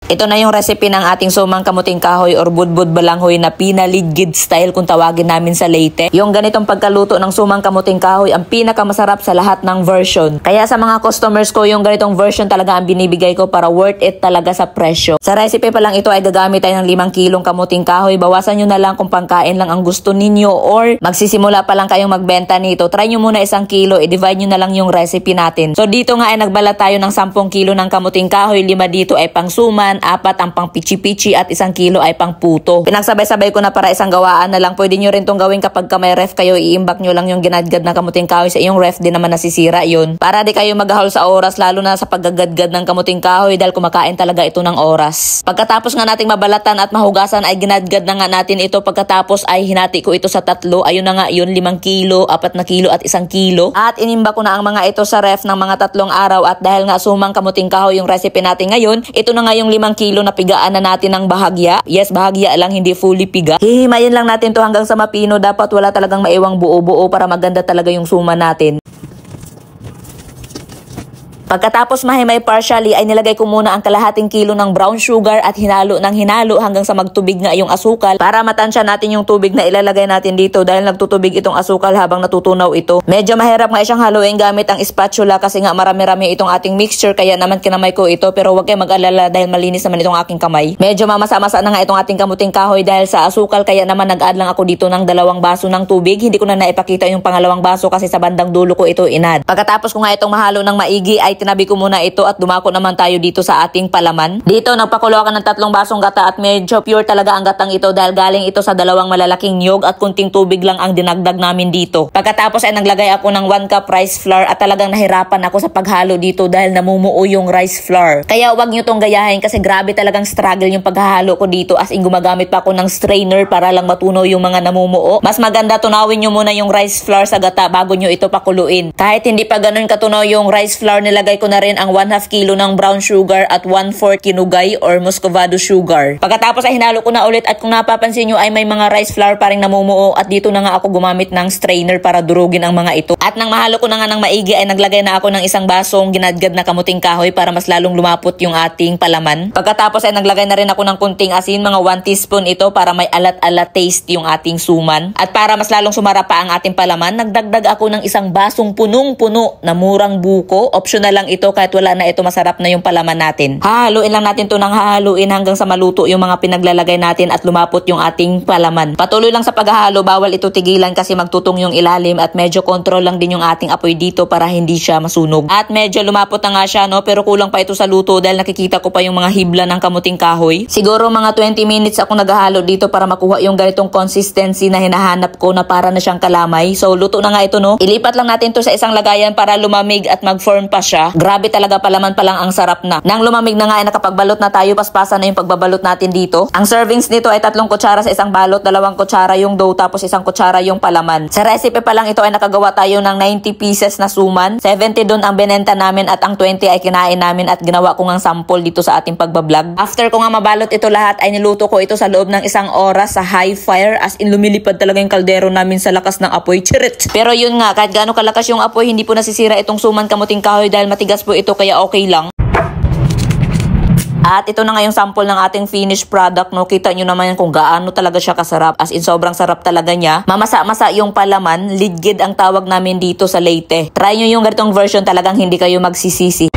Ito na yung recipe ng ating sumang kamuting kahoy or budbud balanghoy na pinaligid style kung tawagin namin sa Leyte. Yung ganitong pagkaluto ng sumang kamuting kahoy ang pinakamasarap sa lahat ng version. Kaya sa mga customers ko, yung ganitong version talaga ang binibigay ko para worth it talaga sa presyo. Sa recipe pa lang ito ay gagamit tayo ng 5 kilong kamuting kahoy. Bawasan nyo na lang kung pangkain lang ang gusto ninyo or magsisimula pa lang kayong magbenta nito. Try nyo muna 1 kilo, i-divide nyo na lang yung recipe natin. So dito nga ay nagbala tayo ng 10 kilo ng kamuting kahoy. 5 dito ay pang suman, 4 ang pang pichi-pichi at 1 kilo ay pang puto. Pinagsabay-sabay ko na para isang gawaan na lang. Pwede nyo rin tong gawin kapag may ref kayo, iimbak nyo lang yung ginadgad na kamuting kahoy sa iyong ref, din naman nasisira yun. Para di kayo maghahol sa oras, lalo na sa paggagadgad ng kamuting kahoy dahil kumakain talaga ito ng oras. Pagkatapos nga nating mabalatan at mahugasan ay ginadgad na nga natin ito. Pagkatapos ay hinati ko ito sa 3. Ayun na nga yun, 5 kilo, 4 na kilo at 1 kilo. At inimbak ko na ang mga ito sa ref ng mga 3 araw at dahil nga sumang kamuting kahoy yung recipe natin ngayon, ito na nga yung 5 kilo na pigaan na natin ng bahagya. Yes, bahagya lang, hindi fully piga. Hihimayin lang natin to hanggang sa mapino. Dapat wala talagang maiwang buo-buo para maganda talaga yung suma natin. Pagkatapos mahimay partially ay nilagay ko muna ang kalahating kilo ng brown sugar at hinalo ng hinalo hanggang sa magtubig nga yung asukal para matansya natin yung tubig na ilalagay natin dito dahil nagtutubig itong asukal habang natutunaw ito. Medyo mahirap nga siyang haluin gamit ang spatula kasi nga marami-rami itong ating mixture kaya naman kinamay ko ito pero huwag kayo mag-alala dahil malinis naman itong aking kamay. Medyo mamasa-masa na nga itong ating kamuting kahoy dahil sa asukal kaya naman nag-add lang ako dito ng 2 baso ng tubig. Hindi ko na naipakita yung pangalawang baso kasi sa bandang dulo ko ito inad. Pagkatapos ko nga itong mahalo ng maigi ay tinabi ko muna ito at dumako naman tayo dito sa ating palaman. Dito nagpakulo ako ng 3 basong gata at medyo pure talaga ang gatang ito dahil galing ito sa 2 malalaking niyog at kunting tubig lang ang dinagdag namin dito. Pagkatapos ay naglagay ako ng 1 cup rice flour at talagang nahirapan ako sa paghalo dito dahil namumuo yung rice flour. Kaya wag nyo tong gayahin kasi grabe talagang struggle yung paghahalo ko dito as in gumagamit pa ako ng strainer para lang matunaw yung mga namumuo. Mas maganda tunawin nyo muna yung rice flour sa gata bago nyo ito pakuluin. Kahit hindi pa ganun katunaw yung rice flour, nilagay ko na rin ang 1/2 kilo ng brown sugar at 1/4 kinugay or muscovado sugar. Pagkatapos ay hinalo ko na ulit at kung napapansin nyo ay may mga rice flour pa rin namumuo at dito na nga ako gumamit ng strainer para durugin ang mga ito. At nang mahalo ko na nga ng maigi ay naglagay na ako ng 1 basong ginadgad na kamuting kahoy para mas lalong lumapot yung ating palaman. Pagkatapos ay naglagay na rin ako ng kunting asin, mga 1 teaspoon ito para may alat-alat taste yung ating suman. At para mas lalong sumara pa ang ating palaman, nagdagdag ako ng 1 basong punong-puno na murang buko. Optional lang ito kahit wala na ito, masarap na yung palaman natin. Hahaluin lang natin to ng hahaluin hanggang sa maluto yung mga pinaglalagay natin at lumapot yung ating palaman. Patuloy lang sa paghahalo, bawal ito tigilan kasi magtutong yung ilalim at medyo control lang din yung ating apoy dito para hindi siya masunog. At medyo lumapot na nga siya, no, pero kulang pa ito sa luto dahil nakikita ko pa yung mga hibla ng kamuting kahoy. Siguro mga 20 minutes ako naghahalo dito para makuha yung ganitong consistency na hinahanap ko na para na siyang kalamay. So luto na nga ito, no. Ilipat lang natin to sa isang lagayan para lumamig at mag-form pa siya. Grabe talaga palaman pa lang ang sarap na. Nang lumamig na nga ay nakapagbalot na tayo, paspasan na yung pagbabalot natin dito. Ang servings nito ay 3 kutsara sa isang balot, 2 kutsara yung dough tapos 1 kutsara yung palaman. Sa recipe pa lang ito ay nakagawa tayo ng 90 pieces na suman. 70 doon ang binenta namin at ang 20 ay kinain namin at ginawa ko ngang sample dito sa ating pagbablog. After ko nga mabalot ito lahat ay niluto ko ito sa loob ng 1 oras sa high fire as in lumilipad talaga yung kaldero namin sa lakas ng apoy. Chirit! Pero yun nga, kahit gaano kalakas yung apoy, hindi po nasisira itong suman kamuting kahoy dahil matigas po ito kaya okay lang. At ito na nga yung sample ng ating finished product, no. Kita nyo naman yan kung gaano talaga siya kasarap. As in, sobrang sarap talaga niya. Mamasa-masa yung palaman. Ligid ang tawag namin dito sa Leyte. Try nyo yung ganitong version, talagang hindi kayo magsisisi.